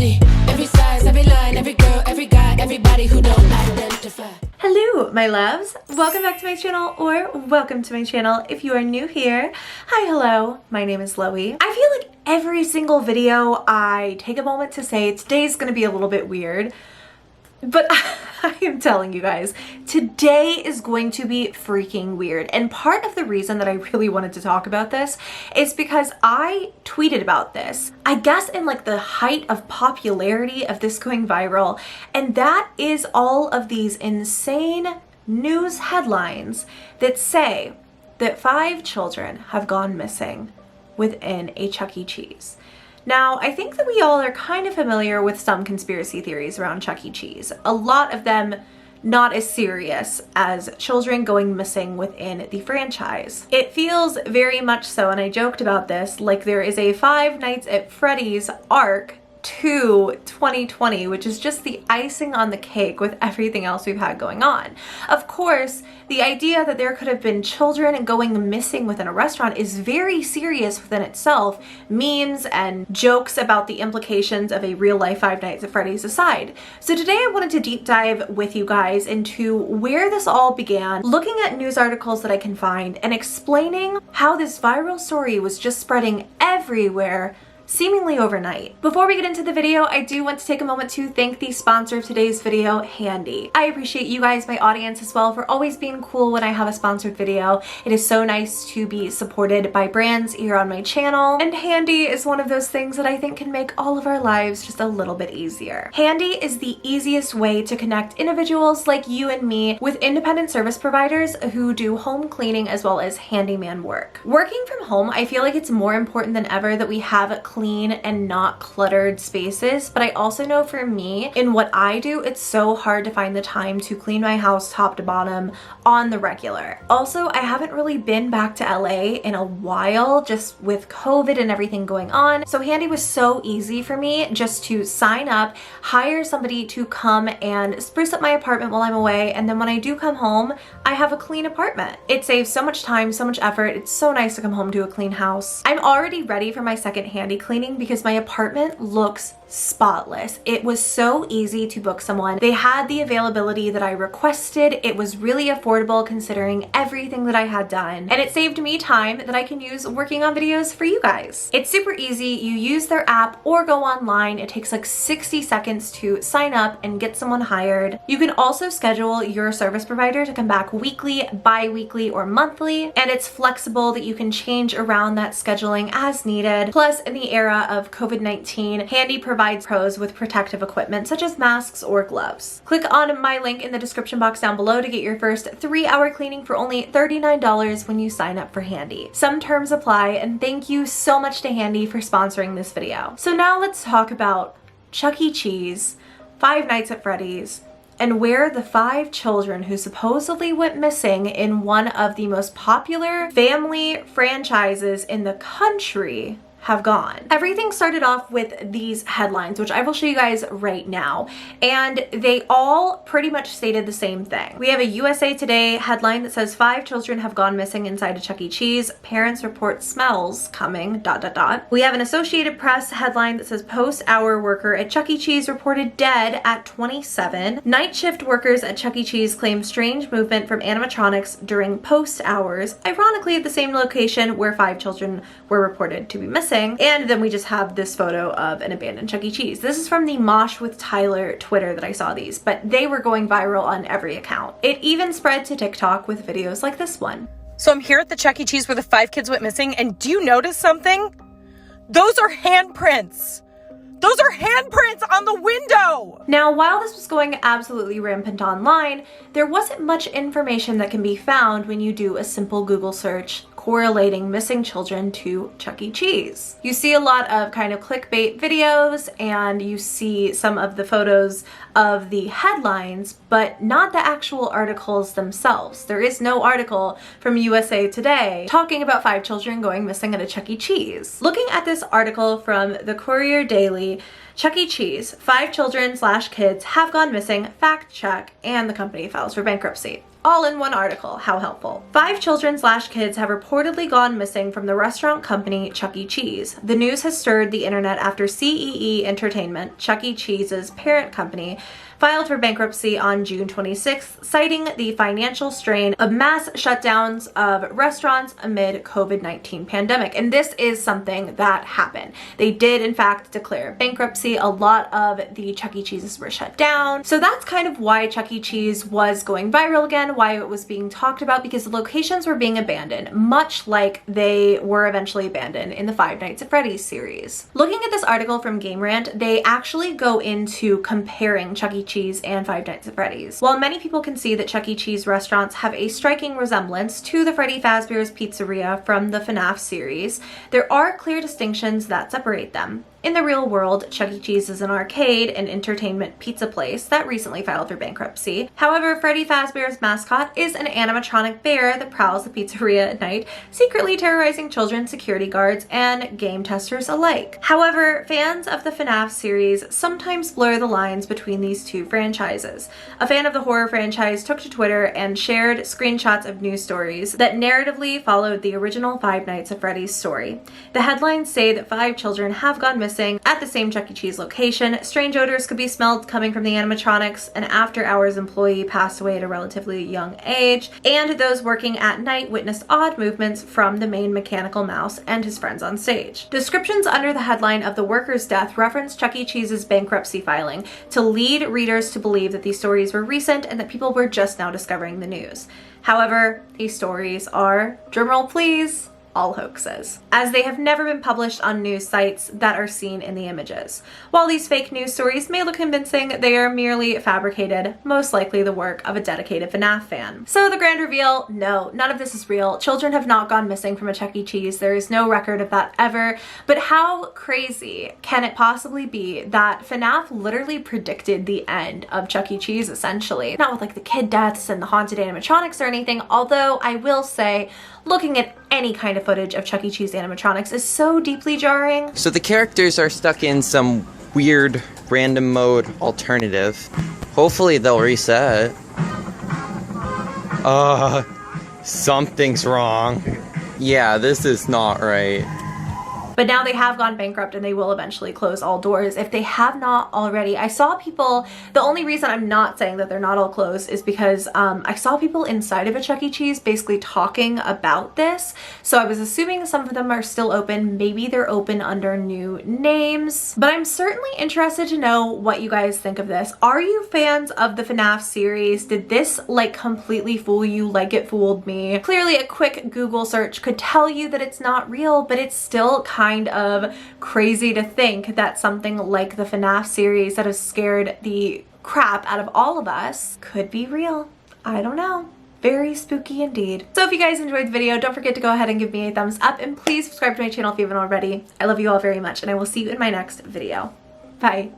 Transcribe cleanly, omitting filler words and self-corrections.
body, every size, every line, every girl, every guy, everybody who don't identify. Hello, my loves. Welcome back to my channel, or welcome to my channel if you are new here. Hi, hello. My name is Loey. I feel like every single video I take a moment to say today's gonna be a little bit weird, but I am telling you guys, today is going to be freaking weird. And part of the reason that I really wanted to talk about this is because I tweeted about this, I guess in like the height of popularity of this going viral. And that is all of these insane news headlines that say that 5 children have gone missing within a Chuck E. Cheese. Now, I think that we all are kind of familiar with some conspiracy theories around Chuck E. Cheese. A lot of them not as serious as children going missing within the franchise. It feels very much so, and I joked about this, like there is a Five Nights at Freddy's arc to 2020, which is just the icing on the cake with everything else we've had going on. Of course, the idea that there could have been children going missing within a restaurant is very serious within itself, memes and jokes about the implications of a real life Five Nights at Freddy's aside. So today I wanted to deep dive with you guys into where this all began, looking at news articles that I can find, and explaining how this viral story was just spreading everywhere seemingly overnight. Before we get into the video, I do want to take a moment to thank the sponsor of today's video, Handy. I appreciate you guys, my audience as well, for always being cool when I have a sponsored video. It is so nice to be supported by brands here on my channel, and Handy is one of those things that I think can make all of our lives just a little bit easier. Handy is the easiest way to connect individuals like you and me with independent service providers who do home cleaning as well as handyman work. Working from home, I feel like it's more important than ever that we have clean and not cluttered spaces, but I also know for me, in what I do, it's so hard to find the time to clean my house top to bottom on the regular. Also, I haven't really been back to LA in a while, just with COVID and everything going on, so Handy was so easy for me just to sign up, hire somebody to come and spruce up my apartment while I'm away, and then when I do come home, I have a clean apartment. It saves so much time, so much effort. It's so nice to come home to a clean house. I'm already ready for my second Handy cleaning because my apartment looks spotless. It was so easy to book someone. They had the availability that I requested. It was really affordable considering everything that I had done, and it saved me time that I can use working on videos for you guys. It's super easy. You use their app or go online. It takes like 60 seconds to sign up and get someone hired. You can also schedule your service provider to come back weekly, bi-weekly, or monthly, and it's flexible that you can change around that scheduling as needed. Plus, in the era of COVID-19, Handy provides pros with protective equipment such as masks or gloves. Click on my link in the description box down below to get your first 3-hour cleaning for only $39 when you sign up for Handy. Some terms apply, and thank you so much to Handy for sponsoring this video. So now let's talk about Chuck E. Cheese, Five Nights at Freddy's, and where the 5 children who supposedly went missing in one of the most popular family franchises in the country have gone. Everything started off with these headlines, which I will show you guys right now, and they all pretty much stated the same thing. We have a USA Today headline that says 5 children have gone missing inside a Chuck E. Cheese. Parents report smells coming, ... We have an Associated Press headline that says post-hour worker at Chuck E. Cheese reported dead at 27. Night shift workers at Chuck E. Cheese claim strange movement from animatronics during post hours, ironically at the same location where 5 children were reported to be missing. And then we just have this photo of an abandoned Chuck E. Cheese. This is from the Mosh with Tyler Twitter that I saw these, but they were going viral on every account. It even spread to TikTok with videos like this one. So I'm here at the Chuck E. Cheese where the 5 kids went missing, and do you notice something? Those are handprints. Those are handprints on the window! Now, while this was going absolutely rampant online, there wasn't much information that can be found when you do a simple Google search correlating missing children to Chuck E. Cheese. You see a lot of kind of clickbait videos, and you see some of the photos of the headlines, but not the actual articles themselves. There is no article from USA Today talking about 5 children going missing at a Chuck E. Cheese. Looking at this article from the Courier Daily, Chuck E. Cheese, 5 children/kids have gone missing, fact check, and the company files for bankruptcy. all in one article. How helpful. 5 children/kids have reportedly gone missing from the restaurant company Chuck E. Cheese. The news has stirred the internet after CEE Entertainment, Chuck E. Cheese's parent company, filed for bankruptcy on June 26th, citing the financial strain of mass shutdowns of restaurants amid COVID-19 pandemic. And this is something that happened. They did, in fact, declare bankruptcy. A lot of the Chuck E. Cheeses were shut down. So that's kind of why Chuck E. Cheese was going viral again, why it was being talked about, because the locations were being abandoned, much like they were eventually abandoned in the Five Nights at Freddy's series. Looking at this article from Game Rant, they actually go into comparing Chuck E. Cheese and Five Nights at Freddy's. While many people can see that Chuck E. Cheese restaurants have a striking resemblance to the Freddy Fazbear's Pizzeria from the FNAF series, there are clear distinctions that separate them. In the real world, Chuck E. Cheese is an arcade and entertainment pizza place that recently filed for bankruptcy. However, Freddy Fazbear's mascot is an animatronic bear that prowls the pizzeria at night, secretly terrorizing children, security guards, and game testers alike. However, fans of the FNAF series sometimes blur the lines between these two franchises. A fan of the horror franchise took to Twitter and shared screenshots of news stories that narratively followed the original Five Nights at Freddy's story. The headlines say that 5 children have gone missing at the same Chuck E. Cheese location. Strange odors could be smelled coming from the animatronics. An after-hours employee passed away at a relatively young age, and those working at night witnessed odd movements from the main mechanical mouse and his friends on stage. Descriptions under the headline of the worker's death reference Chuck E. Cheese's bankruptcy filing to lead readers to believe that these stories were recent and that people were just now discovering the news. However, these stories are, drumroll please, all hoaxes, as they have never been published on news sites that are seen in the images. While these fake news stories may look convincing, they are merely fabricated, most likely the work of a dedicated FNAF fan. So the grand reveal, no, none of this is real. Children have not gone missing from a Chuck E. Cheese. There is no record of that ever. But how crazy can it possibly be that FNAF literally predicted the end of Chuck E. Cheese, essentially? Not with like the kid deaths and the haunted animatronics or anything, although I will say, looking at any kind of footage of Chuck E. Cheese animatronics is so deeply jarring. So the characters are stuck in some weird random mode alternative. Hopefully they'll reset. Something's wrong. Yeah, this is not right. But now they have gone bankrupt and they will eventually close all doors if they have not already. I saw people, the only reason I'm not saying that they're not all closed is because I saw people inside of a Chuck E. Cheese basically talking about this. So I was assuming some of them are still open. Maybe they're open under new names. But I'm certainly interested to know what you guys think of this. Are you fans of the FNAF series? Did this like completely fool you like it fooled me? Clearly a quick Google search could tell you that it's not real, but it's still kind of crazy to think that something like the FNAF series that has scared the crap out of all of us could be real. I don't know. Very spooky indeed. So if you guys enjoyed the video, don't forget to go ahead and give me a thumbs up and please subscribe to my channel if you haven't already. I love you all very much and I will see you in my next video. Bye.